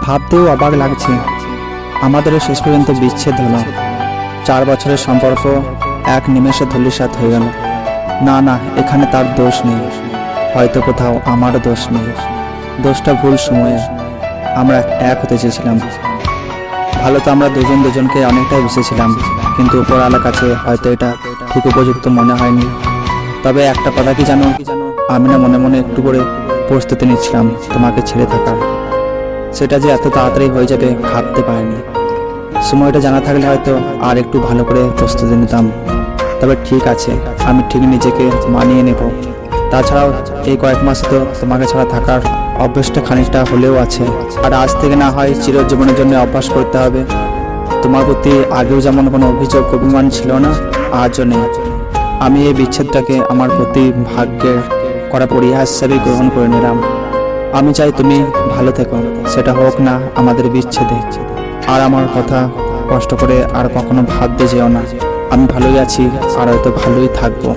ভাবতেও অবাক লাগছে, আমাদেরও শেষ পর্যন্ত বিচ্ছেদ হলো। 4 বছরের সম্পর্ক এক নিমেষে ধূলিসাৎ হয়ে গেল। না না, এখানে তার দোষ নেই, হয়তো কোথাও আমারও দোষ নেই। দোষটা ভুল সময়ে। আমরা এক হতে চেয়েছিলাম, ভালো তো আমরা দুজন দুজনকে অনেকটাই বুঝেছিলাম, কিন্তু উপরওয়ালার কাছে হয়তো এটা ঠিক উপযুক্ত মনে হয়নি। তবে একটা কথা কি জানো, আমি না মনে মনে একটু করে প্রস্তুতি নিচ্ছিলাম তোমাকে ছেড়ে থাকার। সেটা যে এত তাড়াতাড়ি হয়ে যাবে ভাবতে পারিনি। সময়টা জানা থাকলে হয়তো আর একটু ভালো করে প্রস্তুতি নিতাম। তবে ঠিক আছে, আমি ঠিক নিজেকে মানিয়ে নেব। তাছাড়াও এই কয়েক মাসে তো তোমাকে ছাড়া থাকার অভ্যাসটা খানিকটা হলেও আছে, আর আজ থেকে না হয় চিরজীবনের জন্য অভ্যাস করতে হবে। তোমার প্রতি আগেও যেমন কোনো অভিযোগ অভিমান ছিল না, আজও নেই। আমি এই বিচ্ছেদটাকে আমার প্রতি ভাগ্যের করা পরিহাস হিসাবে গ্রহণ করে নিলাম। আমি চাই তুমি ভালো থেকো, সেটা হোক না আমাদের বিচ্ছেদে। আর আমার কথা কষ্ট করে আর কখনো ভাবতে যেও না। আমি ভালোই আছি আর হয়তো ভালোই থাকবো।